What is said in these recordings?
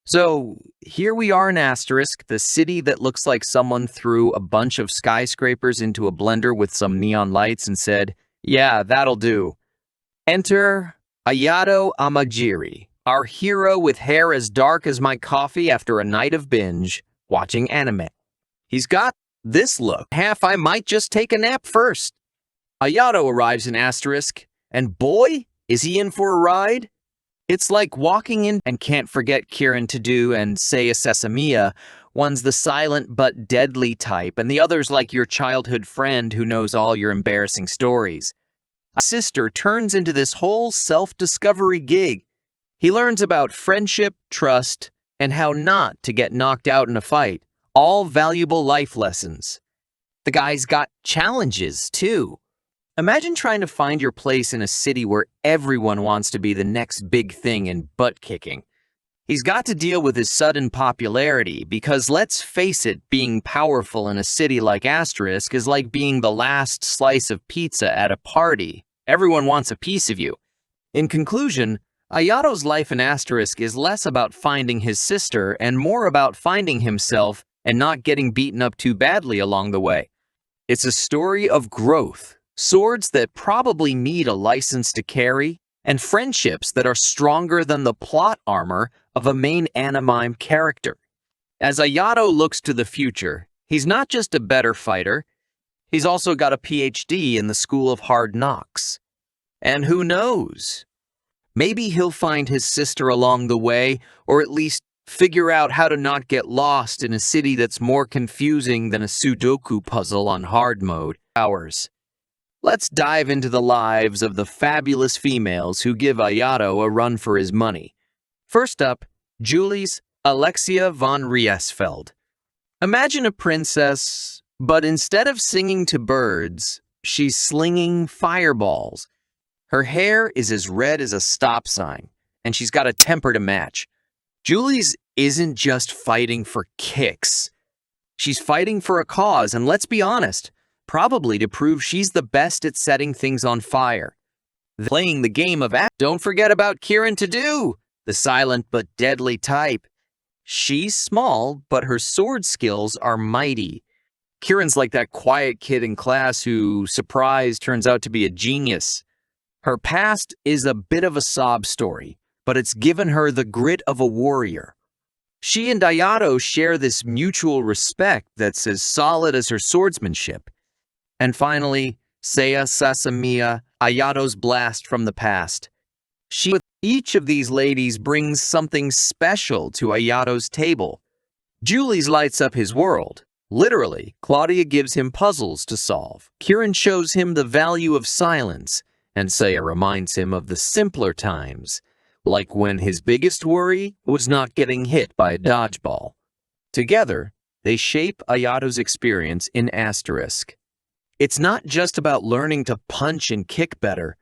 So here we are in Asterisk, the city that looks like someone threw a bunch of skyscrapers into a blender with some neon lights and said, "Yeah, that'll do." Enter Ayato Amagiri, our hero with hair as dark as my coffee after a night of binge watching anime. He's got this look. Half I might just take a nap first. Ayato arrives in Asterisk, and boy, is he in for a ride. It's like walking in and can't forget Kirin to do and say a Sesamia. One's the silent but deadly type, and the other's like your childhood friend who knows all your embarrassing stories. A sister turns into this whole self-discovery gig. He learns about friendship, trust, and how not to get knocked out in a fight. All valuable life lessons. The guy's got challenges, too. Imagine trying to find your place in a city where everyone wants to be the next big thing in butt-kicking. He's got to deal with his sudden popularity because, let's face it, being powerful in a city like Asterisk is like being the last slice of pizza at a party. Everyone wants a piece of you. In conclusion, Ayato's life in Asterisk is less about finding his sister and more about finding himself and not getting beaten up too badly along the way. It's a story of growth. Swords that probably need a license to carry, and friendships that are stronger than the plot armor of a main anime character. As Ayato looks to the future, he's not just a better fighter, he's also got a PhD in the School of Hard Knocks. And who knows? Maybe he'll find his sister along the way, or at least figure out how to not get lost in a city that's more confusing than a Sudoku puzzle on hard mode. Let's dive into the lives of the fabulous females who give Ayato a run for his money. First up, Julie's Alexia von Riesfeld. Imagine a princess, but instead of singing to birds, she's slinging fireballs. Her hair is as red as a stop sign, and she's got a temper to match. Julie's isn't just fighting for kicks. She's fighting for a cause, and let's be honest, probably to prove she's the best at setting things on fire. Playing the game of Don't forget about Kirin to do, the silent but deadly type. She's small, but her sword skills are mighty. Kirin's like that quiet kid in class who, surprise, turns out to be a genius. Her past is a bit of a sob story, but it's given her the grit of a warrior. She and Ayato share this mutual respect that's as solid as her swordsmanship. And finally, Seiya Sasamiya, Ayato's blast from the past. Each of these ladies brings something special to Ayato's table. Julie's lights up his world. Literally, Claudia gives him puzzles to solve. Kirin shows him the value of silence, and Seiya reminds him of the simpler times, like when his biggest worry was not getting hit by a dodgeball. Together, they shape Ayato's experience in Asterisk. It's not just about learning to punch and kick better.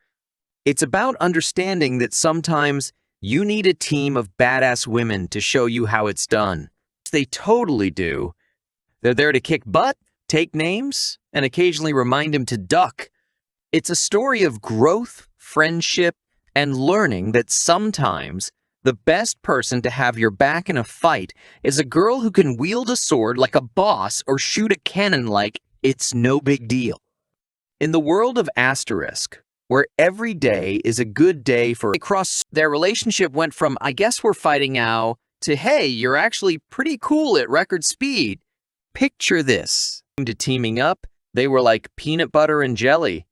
It's about understanding that sometimes you need a team of badass women to show you how it's done. They totally do. They're there to kick butt, take names, and occasionally remind him to duck. It's a story of growth, friendship, and learning that sometimes the best person to have your back in a fight is a girl who can wield a sword like a boss or shoot a cannon like it's no big deal. In the world of Asterisk, where every day is a good day for their relationship went from, I guess we're fighting now, to, hey, you're actually pretty cool at record speed. Picture this. To teaming up, they were like peanut butter and jelly.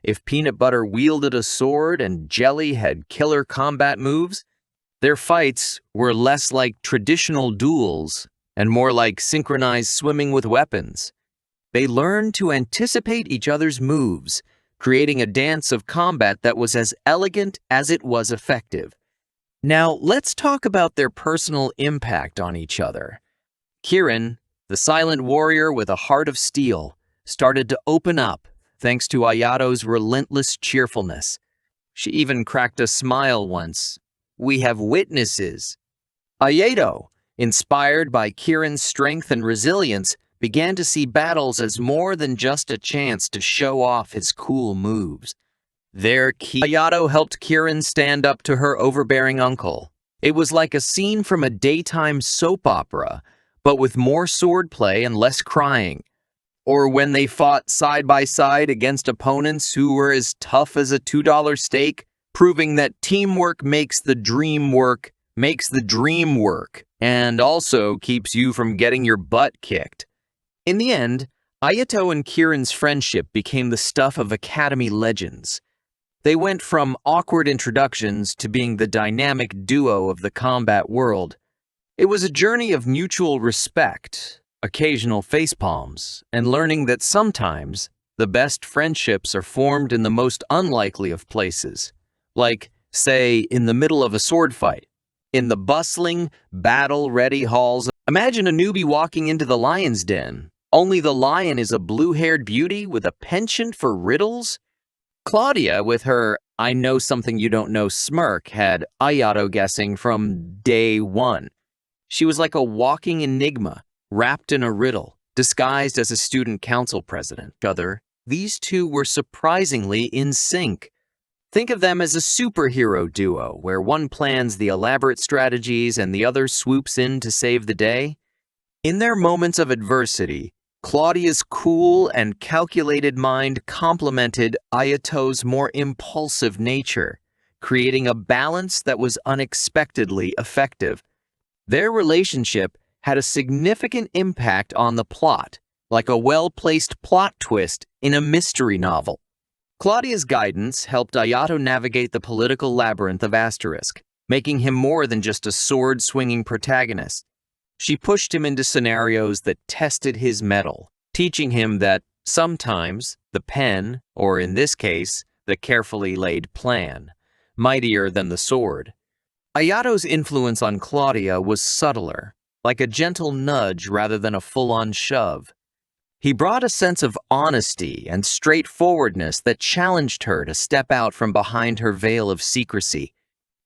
If peanut butter wielded a sword and jelly had killer combat moves, their fights were less like traditional duels and more like synchronized swimming with weapons. They learned to anticipate each other's moves, creating a dance of combat that was as elegant as it was effective. Now, let's talk about their personal impact on each other. Kirin, the silent warrior with a heart of steel, started to open up thanks to Ayato's relentless cheerfulness. She even cracked a smile once. We have witnesses. Ayato, inspired by Kirin's strength and resilience, began to see battles as more than just a chance to show off his cool moves. Ayato helped Kirin stand up to her overbearing uncle, It was like a scene from a daytime soap opera, but with more swordplay and less crying. Or when they fought side by side against opponents who were as tough as a $2 steak, proving that teamwork makes the dream work, and also keeps you from getting your butt kicked. In the end, Ayato and Kieran's friendship became the stuff of Academy legends. They went from awkward introductions to being the dynamic duo of the combat world. It was a journey of mutual respect, occasional facepalms, and learning that sometimes the best friendships are formed in the most unlikely of places. Like, say, in the middle of a sword fight. In the bustling, battle-ready halls, imagine a newbie walking into the lion's den. Only the lion is a blue-haired beauty with a penchant for riddles. Claudia, with her "I know something you don't know" smirk, had Ayato guessing from day one. She was like a walking enigma, wrapped in a riddle, disguised as a student council president. These two were surprisingly in sync. Think of them as a superhero duo, where one plans the elaborate strategies and the other swoops in to save the day. In their moments of adversity, Claudia's cool and calculated mind complemented Ayato's more impulsive nature, creating a balance that was unexpectedly effective. Their relationship had a significant impact on the plot, like a well-placed plot twist in a mystery novel. Claudia's guidance helped Ayato navigate the political labyrinth of Asterisk, making him more than just a sword-swinging protagonist. She pushed him into scenarios that tested his mettle, teaching him that sometimes the pen, or in this case, the carefully laid plan, mightier than the sword. Ayato's influence on Claudia was subtler, like a gentle nudge rather than a full-on shove. He brought a sense of honesty and straightforwardness that challenged her to step out from behind her veil of secrecy.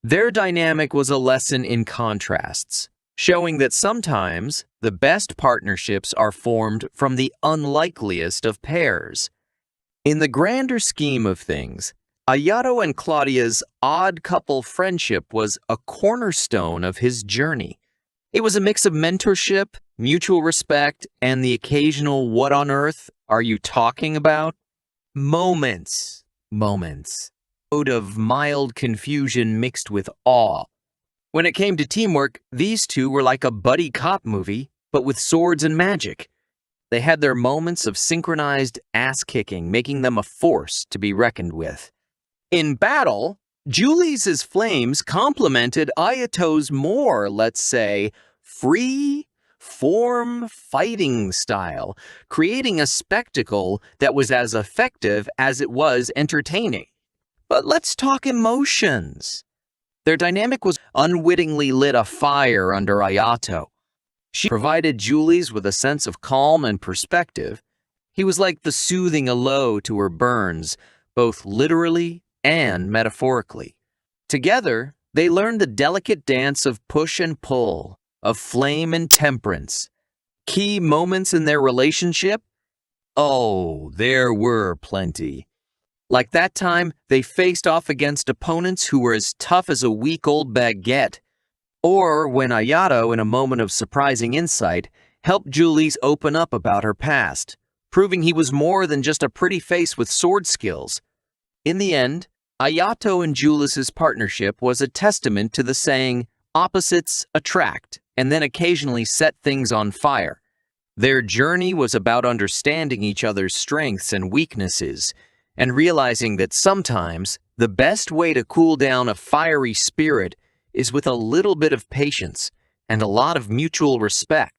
Their dynamic was a lesson in contrasts, showing that sometimes the best partnerships are formed from the unlikeliest of pairs. In the grander scheme of things, Ayato and Claudia's odd couple friendship was a cornerstone of his journey. It was a mix of mentorship, mutual respect, and the occasional "what on earth are you talking about?" moments. Of mild confusion mixed with awe. When it came to teamwork, these two were like a buddy cop movie, but with swords and magic. They had their moments of synchronized ass-kicking, making them a force to be reckoned with. In battle, Julie's flames complemented Ayato's more, let's say, free-form fighting style, creating a spectacle that was as effective as it was entertaining. But let's talk emotions. Their dynamic was unwittingly lit a fire under Ayato. She provided Julie's with a sense of calm and perspective. He was like the soothing aloe to her burns, both literally and metaphorically. Together, they learned the delicate dance of push and pull, of flame and temperance. Key moments in their relationship? Oh, there were plenty. Like that time, they faced off against opponents who were as tough as a week-old baguette. Or when Ayato, in a moment of surprising insight, helped Julie's open up about her past, proving he was more than just a pretty face with sword skills. In the end, Ayato and Julie's partnership was a testament to the saying, "opposites attract," and then occasionally set things on fire. Their journey was about understanding each other's strengths and weaknesses, and realizing that sometimes the best way to cool down a fiery spirit is with a little bit of patience and a lot of mutual respect.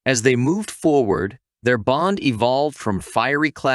As they moved forward, their bond evolved from fiery